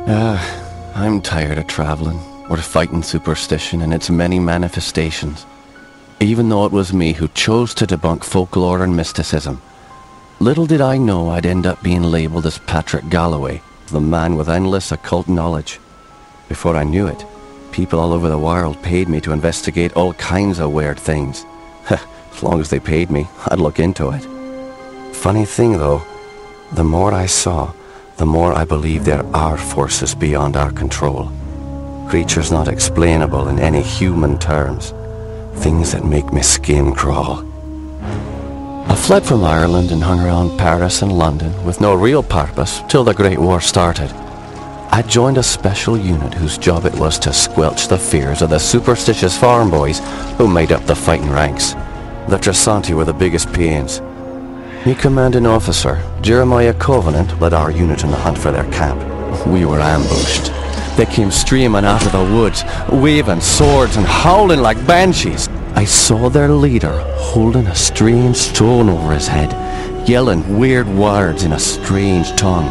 I'm tired of travelling, or fighting superstition and its many manifestations. Even though it was me who chose to debunk folklore and mysticism. Little did I know I'd end up being labelled as Patrick Galloway, the man with endless occult knowledge. Before I knew it, people all over the world paid me to investigate all kinds of weird things. As long as they paid me, I'd look into it. Funny thing though, the more I saw, the more I believed there are forces beyond our control. Creatures not explainable in any human terms. Things that make my skin crawl. I fled from Ireland and hung around Paris and London with no real purpose till the Great War started. I joined a special unit whose job it was to squelch the fears of the superstitious farm boys who made up the fighting ranks. The Trasanti were the biggest pains. Me commanding officer, Jeremiah Covenant, led our unit in the hunt for their camp. We were ambushed. They came streaming out of the woods, waving swords and howling like banshees. I saw their leader holding a strange stone over his head, yelling weird words in a strange tongue.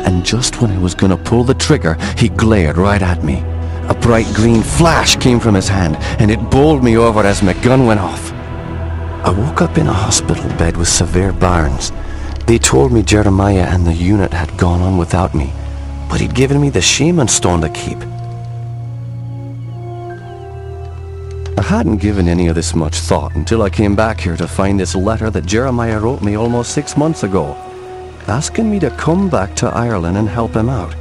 And just when I was gonna pull the trigger, he glared right at me. A bright green flash came from his hand, and it bowled me over as my gun went off. I woke up in a hospital bed with severe burns. They told me Jeremiah and the unit had gone on without me, but he'd given me the shaman stone to keep. I hadn't given any of this much thought until I came back here to find this letter that Jeremiah wrote me almost 6 months ago, asking me to come back to Ireland and help him out.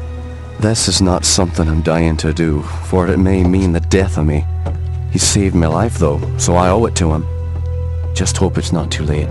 This is not something I'm dying to do, for it may mean the death of me. He saved my life though, so I owe it to him. Just hope it's not too late.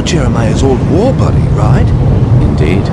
Jeremiah's old war buddy, right? Indeed.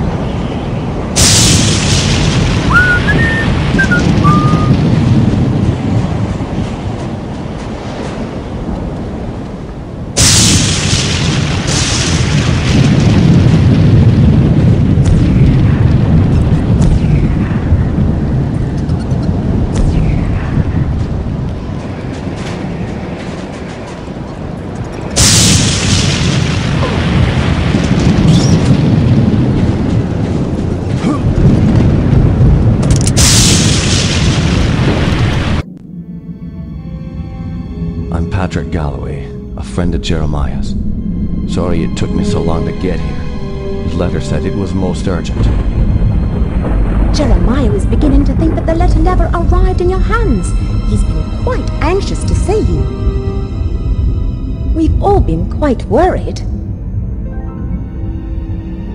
I'm Patrick Galloway, a friend of Jeremiah's. Sorry it took me so long to get here. His letter said it was most urgent. Jeremiah was beginning to think that the letter never arrived in your hands. He's been quite anxious to see you. We've all been quite worried.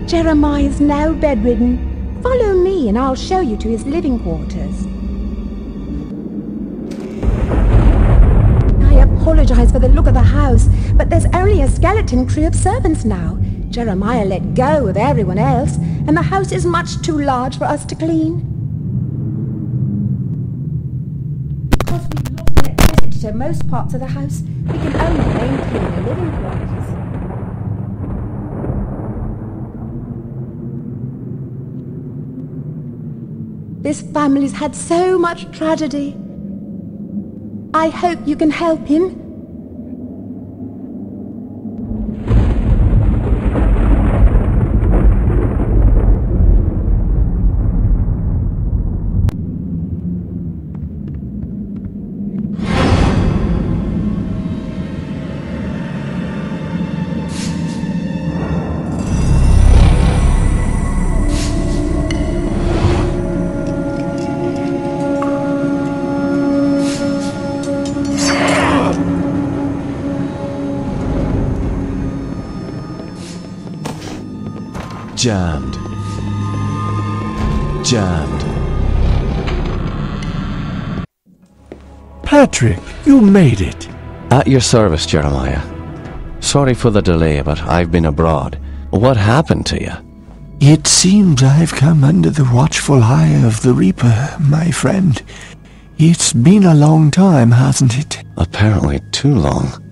Jeremiah's now bedridden. Follow me and I'll show you to his living quarters. I apologize for the look of the house, but there's only a skeleton crew of servants now. Jeremiah let go of everyone else, and the house is much too large for us to clean. Because we've lost electricity to most parts of the house, we can only maintain the living quarters. This family's had so much tragedy. I hope you can help him. Jammed. Jammed. Patrick, you made it. At your service, Jeremiah. Sorry for the delay, but I've been abroad. What happened to you? It seems I've come under the watchful eye of the Reaper, my friend. It's been a long time, hasn't it? Apparently too long.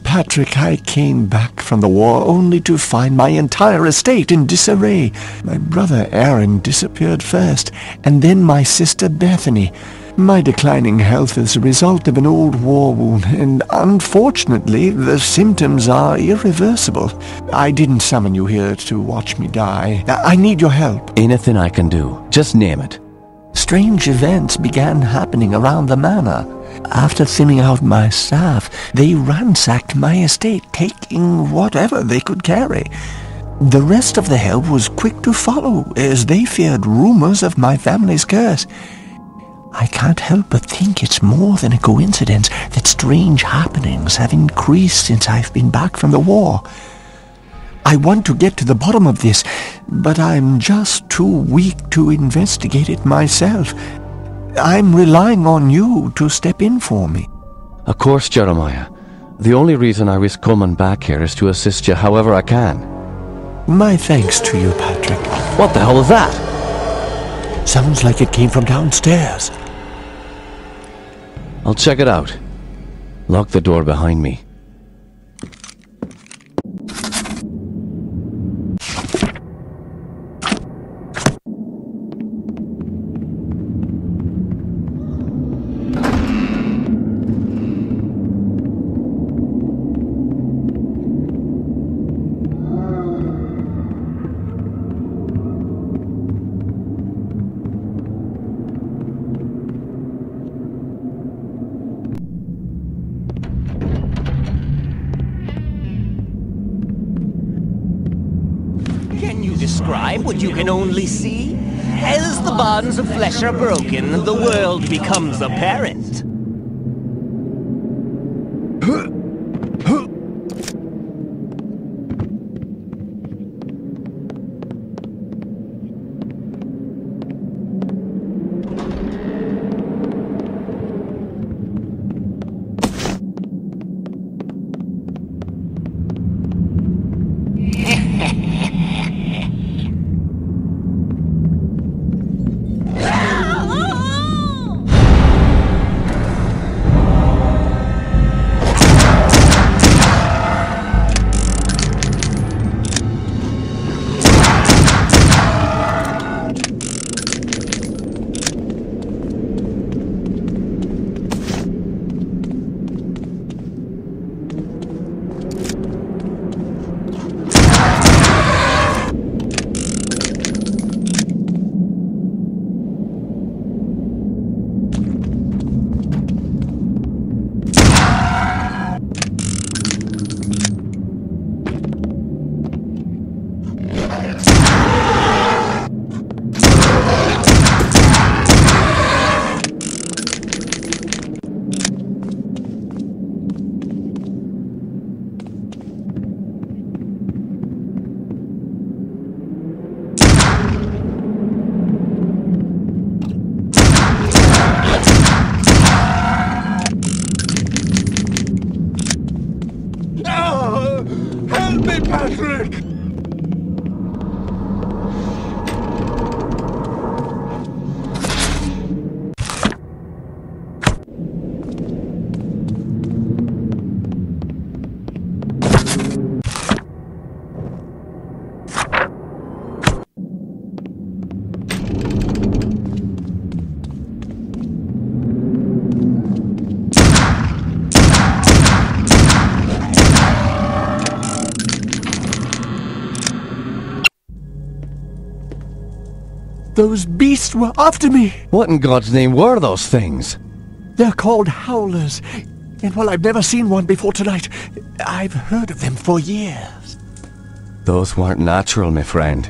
Patrick, I came back from the war only to find my entire estate in disarray. My brother Aaron disappeared first, and then my sister Bethany. My declining health is a result of an old war wound, and unfortunately the symptoms are irreversible. I didn't summon you here to watch me die. I need your help. Anything I can do. Just name it. Strange events began happening around the manor. After thinning out my staff, they ransacked my estate, taking whatever they could carry. The rest of the help was quick to follow, as they feared rumors of my family's curse. I can't help but think it's more than a coincidence that strange happenings have increased since I've been back from the war. I want to get to the bottom of this, but I'm just too weak to investigate it myself. I'm relying on you to step in for me. Of course, Jeremiah. The only reason I risk coming back here is to assist you however I can. My thanks to you, Patrick. What the hell is that? Sounds like it came from downstairs. I'll check it out. Lock the door behind me. Describe what you can only see? As the bonds of flesh are broken, the world becomes apparent. Help me, Patrick! Those beasts were after me. What in God's name were those things? They're called howlers. And while I've never seen one before tonight, I've heard of them for years. Those weren't natural, my friend.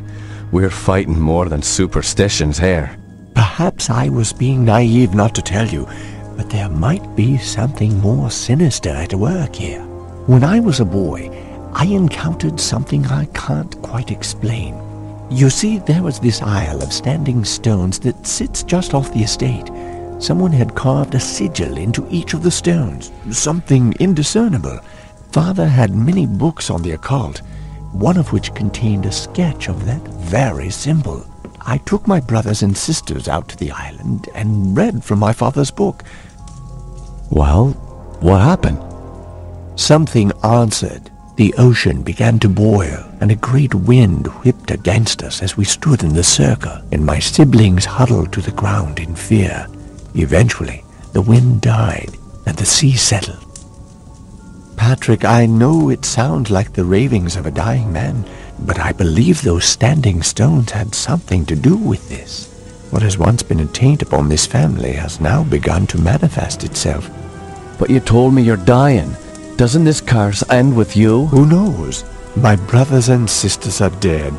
We're fighting more than superstitions here. Perhaps I was being naive not to tell you, but there might be something more sinister at work here. When I was a boy, I encountered something I can't quite explain. You see, there was this isle of standing stones that sits just off the estate. Someone had carved a sigil into each of the stones, something indiscernible. Father had many books on the occult, one of which contained a sketch of that very symbol. I took my brothers and sisters out to the island and read from my father's book. Well, what happened? Something answered. The ocean began to boil, and a great wind whipped against us as we stood in the circle, and my siblings huddled to the ground in fear. Eventually, the wind died, and the sea settled. Patrick, I know it sounds like the ravings of a dying man, but I believe those standing stones had something to do with this. What has once been a taint upon this family has now begun to manifest itself. But you told me you're dying. Doesn't this curse end with you? Who knows? My brothers and sisters are dead,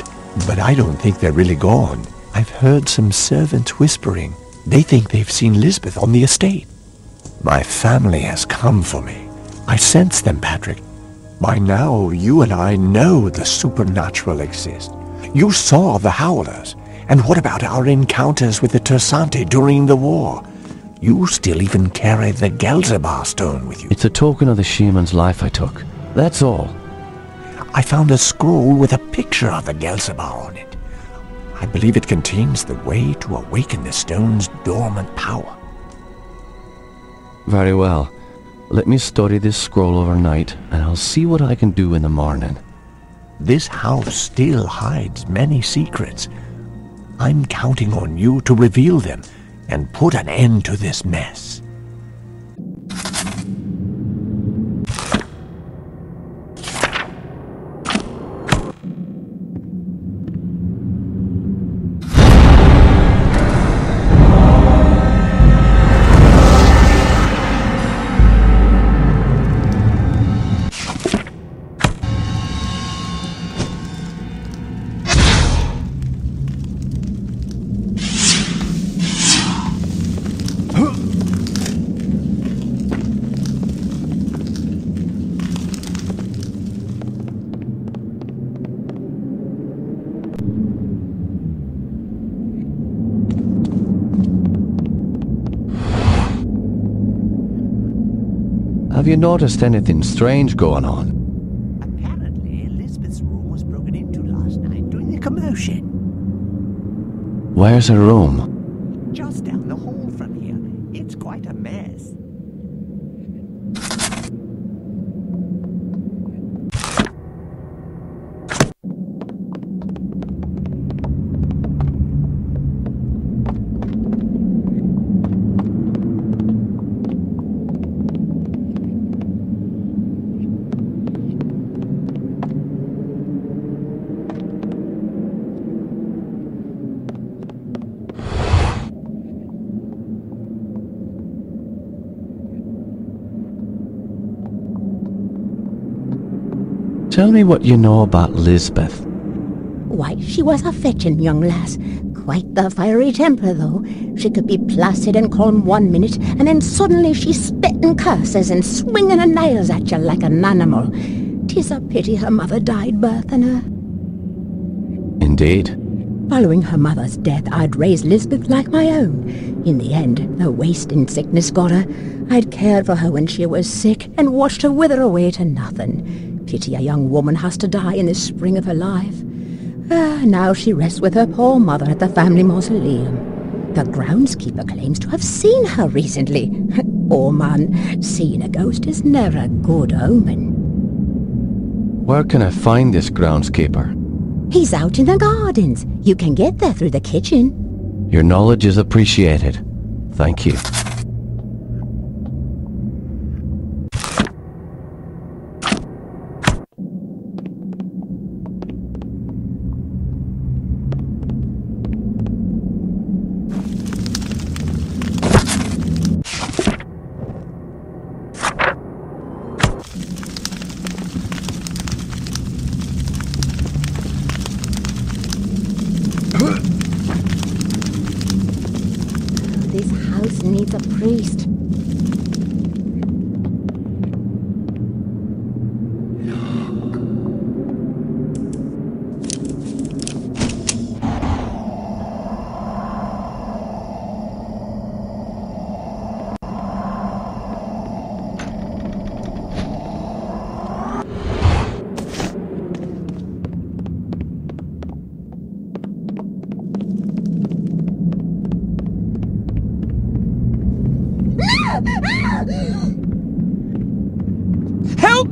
but I don't think they're really gone. I've heard some servants whispering. They think they've seen Lizbeth on the estate. My family has come for me. I sense them, Patrick. By now, you and I know the supernatural exists. You saw the Howlers. And what about our encounters with the Tersante during the war? You still even carry the Gelzebah stone with you. It's a token of the shaman's life I took. That's all. I found a scroll with a picture of the Gelzebah on it. I believe it contains the way to awaken the stone's dormant power. Very well. Let me study this scroll overnight, and I'll see what I can do in the morning. This house still hides many secrets. I'm counting on you to reveal them and put an end to this mess. Have you noticed anything strange going on? Apparently, Elizabeth's room was broken into last night during the commotion. Where's her room? Just down the hall from here. It's quite a mess. Tell me what you know about Lizbeth. Why, she was a fetching young lass. Quite the fiery temper, though. She could be placid and calm 1 minute, and then suddenly she's spitting curses and swinging her nails at you like an animal. 'Tis a pity her mother died birthing her. Indeed. Following her mother's death, I'd raised Lizbeth like my own. In the end, the wasting sickness got her. I'd cared for her when she was sick and watched her wither away to nothing. Pity a young woman has to die in the spring of her life. Now she rests with her poor mother at the family mausoleum. The groundskeeper claims to have seen her recently. Oh man, seeing a ghost is never a good omen. Where can I find this groundskeeper? He's out in the gardens. You can get there through the kitchen. Your knowledge is appreciated. Thank you. This house needs a priest.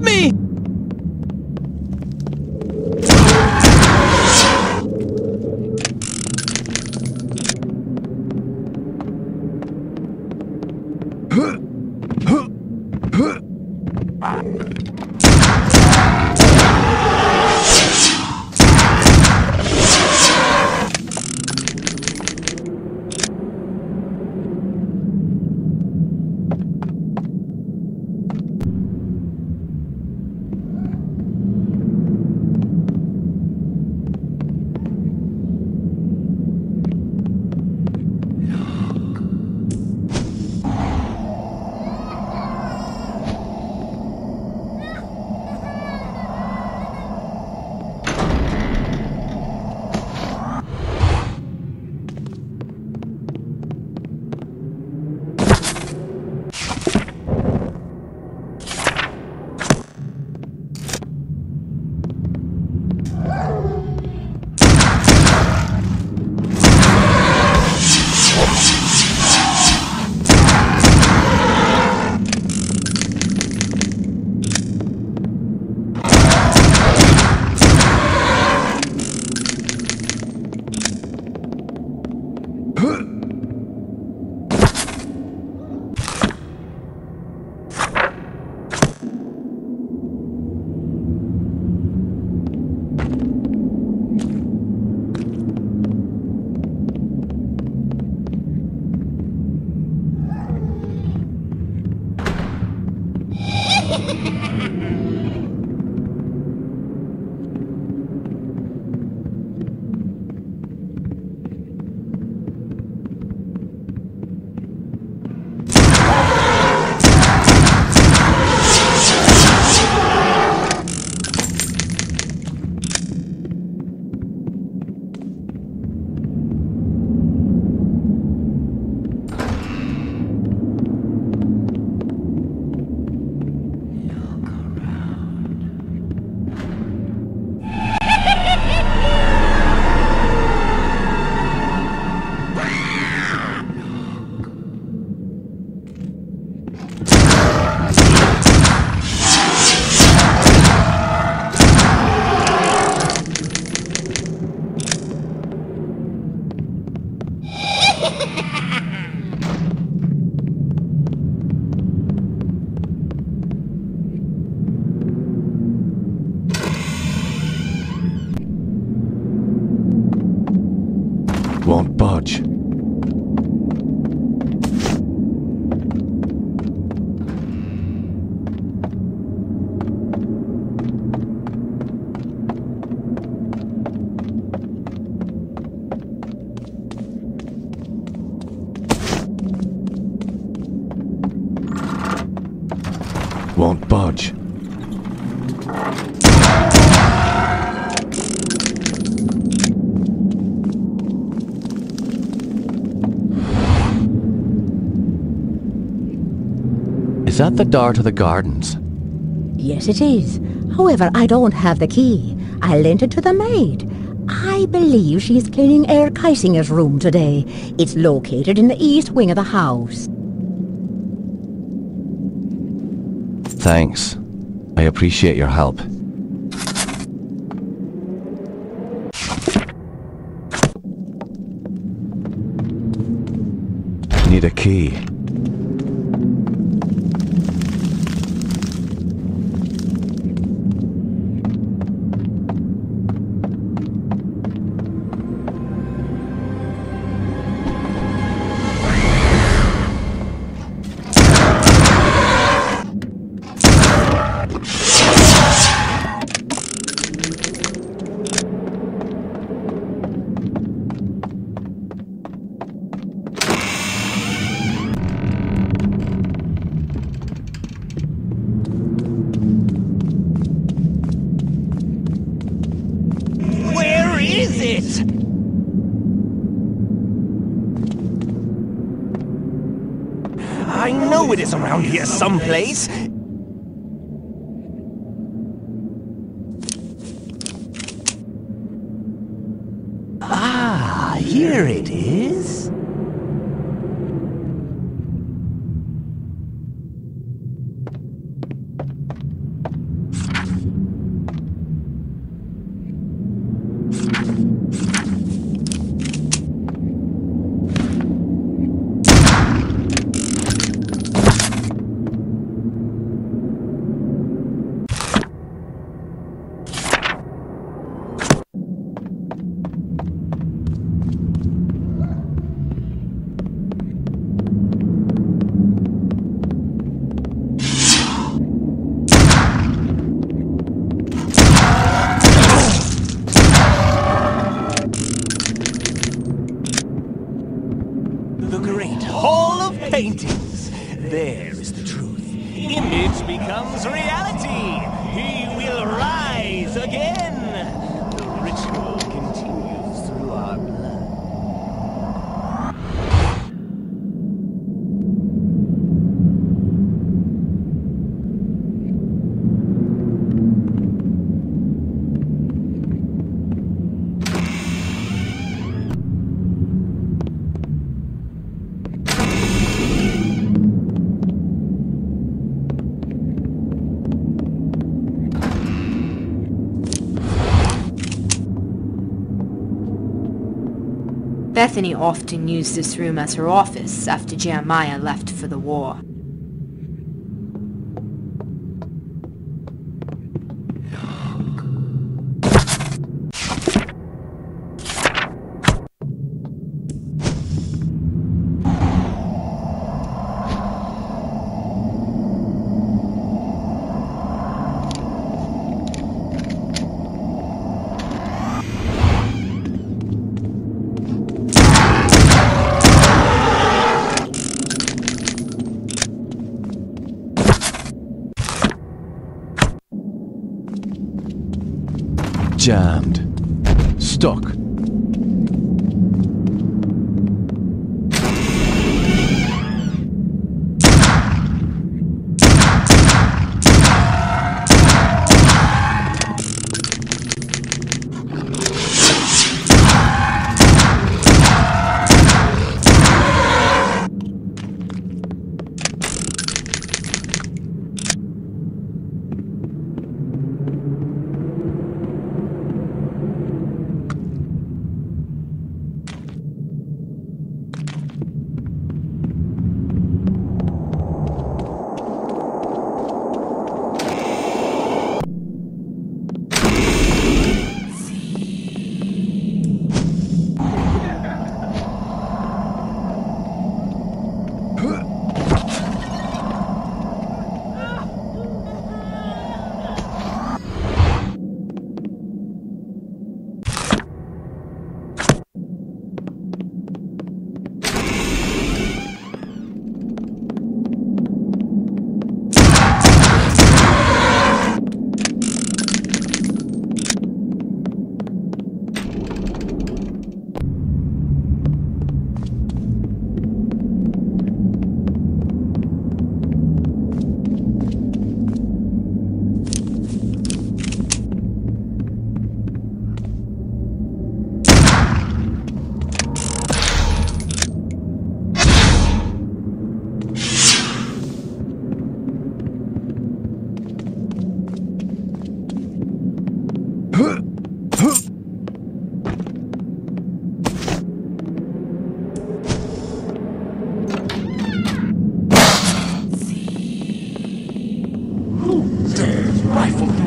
me! Won't budge. Won't budge. Is that the door to the gardens? Yes, it is. However, I don't have the key. I lent it to the maid. I believe she's cleaning Herr Keisinger's room today. It's located in the east wing of the house. Thanks. I appreciate your help. Need a key. I know it is around here someplace. Ah, here it is. paintings. There is the truth. Image becomes reality. He will rise again. The ritual continues through our blood. Bethany often used this room as her office after Jeremiah left for the war. Jammed. Stuck.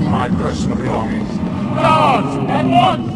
My personal belongings. Guards, at once!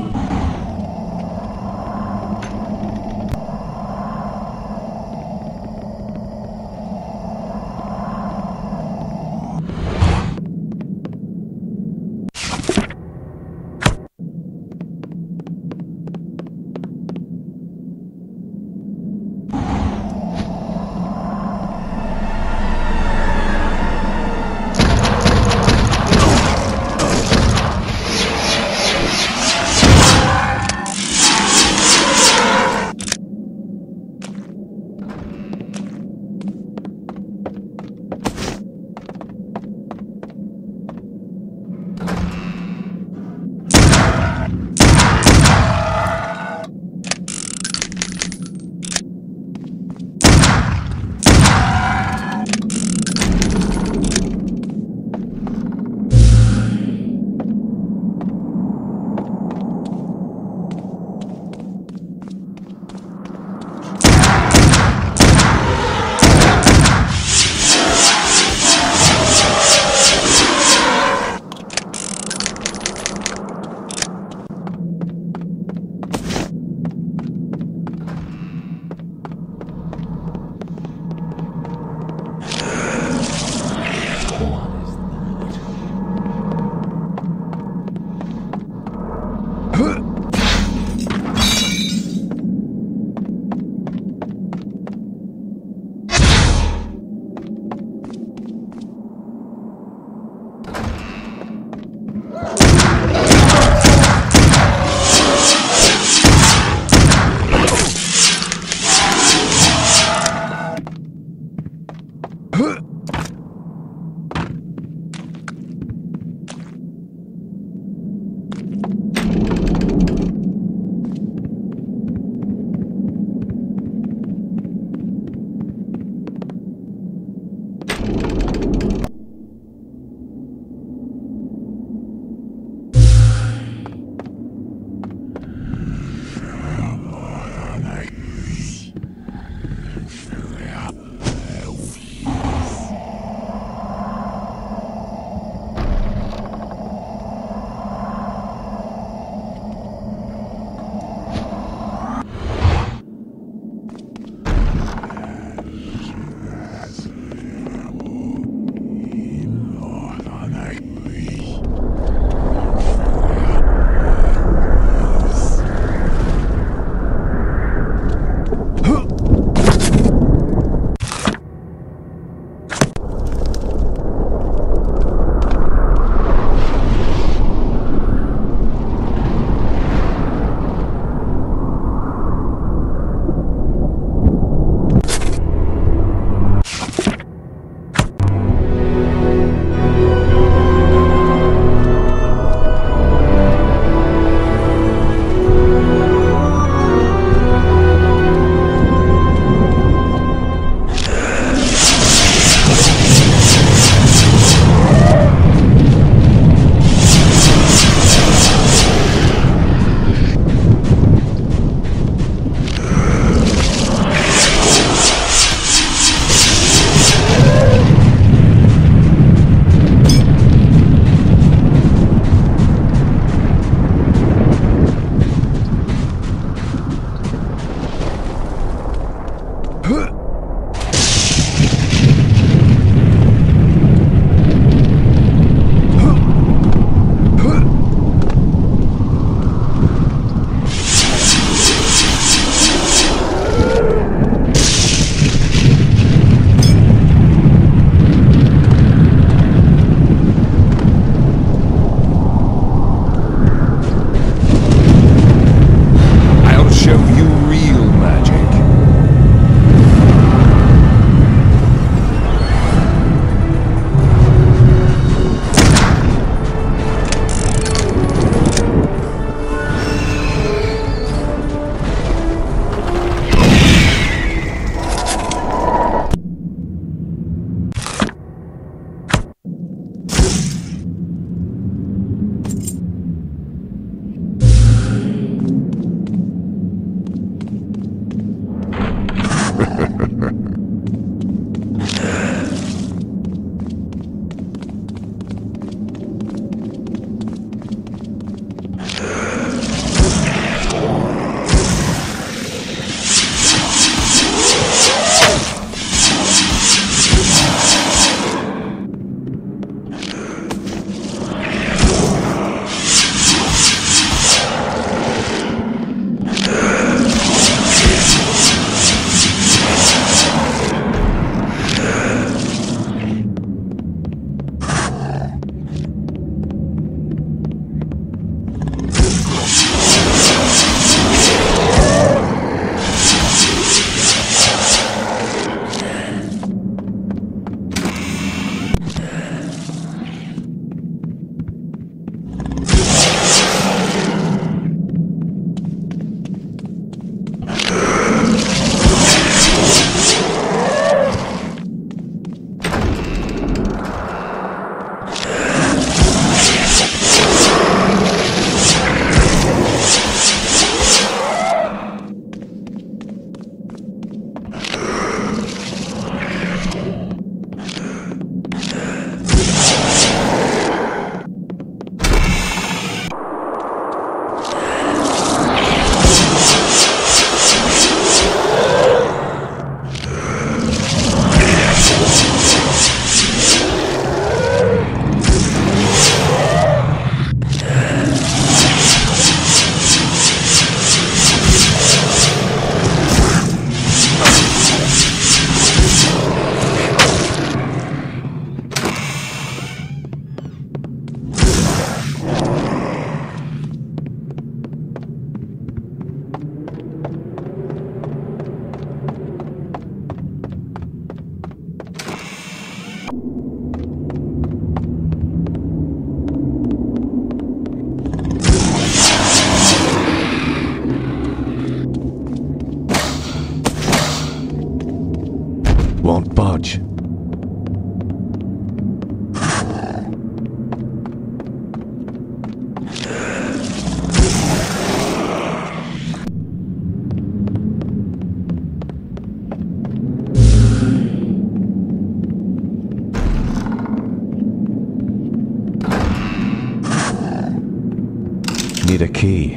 need a key.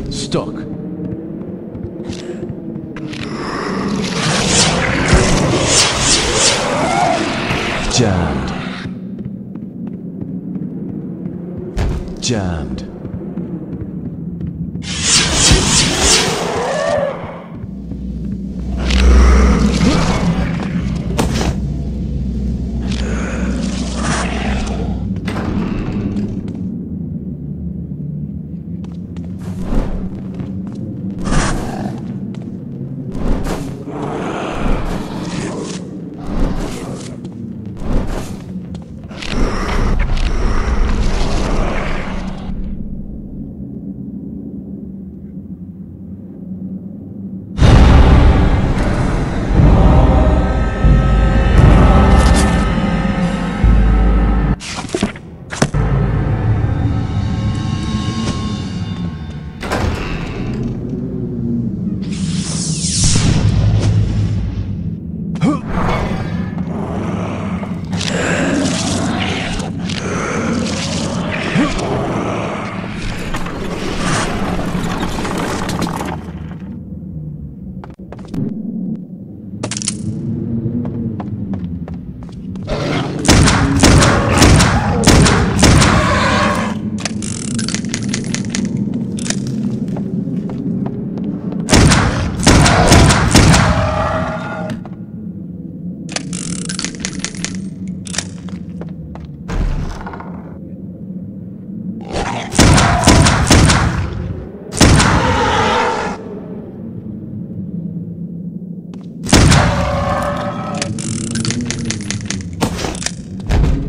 Stuck. Jammed. Jammed.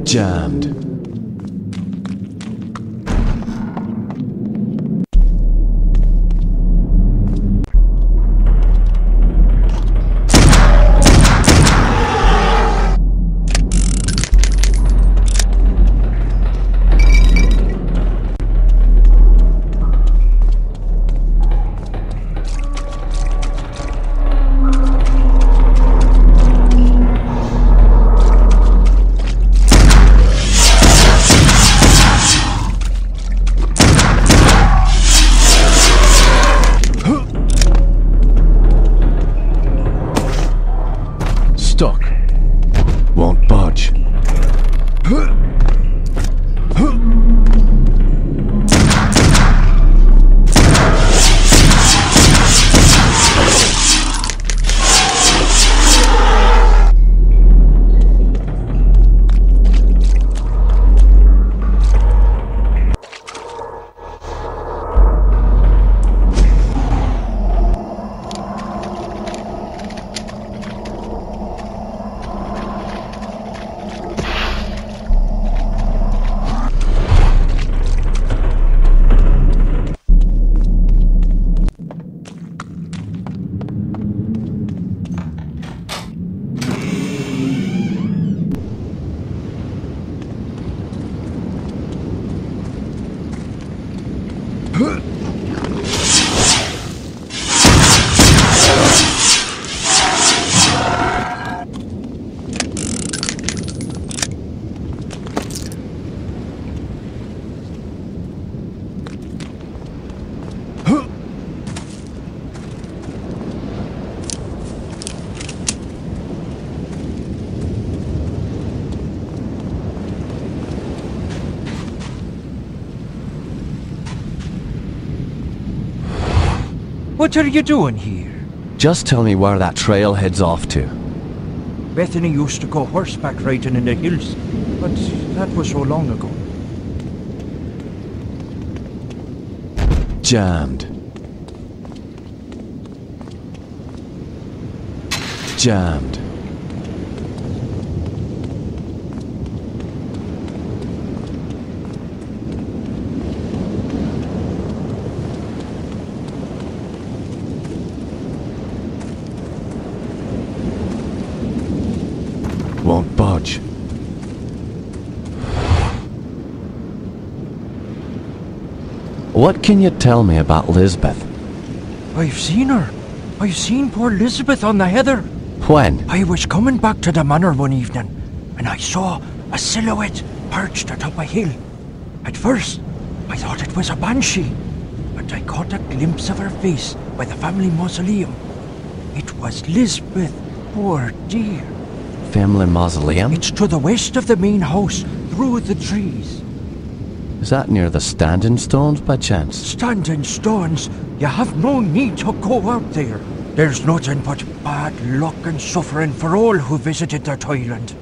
Jammed. Stuck. Won't budge. What are you doing here? Just tell me where that trail heads off to. Bethany used to go horseback riding in the hills, but that was so long ago. Jammed. Jammed. What can you tell me about Lizbeth? I've seen her. I've seen poor Lizbeth on the heather. When? I was coming back to the manor one evening, and I saw a silhouette perched atop a hill. At first, I thought it was a banshee, but I caught a glimpse of her face by the family mausoleum. It was Lizbeth, poor dear. Family Mausoleum? It's to the west of the main house, through the trees. Is that near the standing stones by chance? Standing stones? You have no need to go out there. There's nothing but bad luck and suffering for all who visited that island.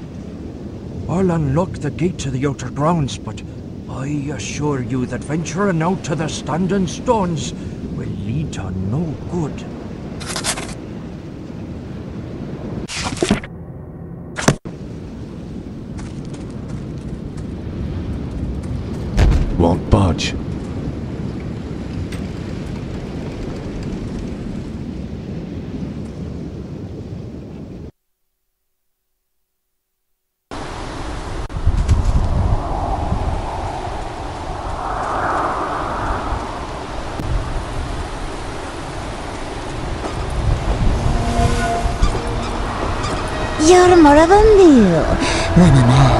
I'll unlock the gate to the outer grounds, but I assure you that venturing out to the standing stones will lead to no good. Won't budge. You're more of a mule than a man.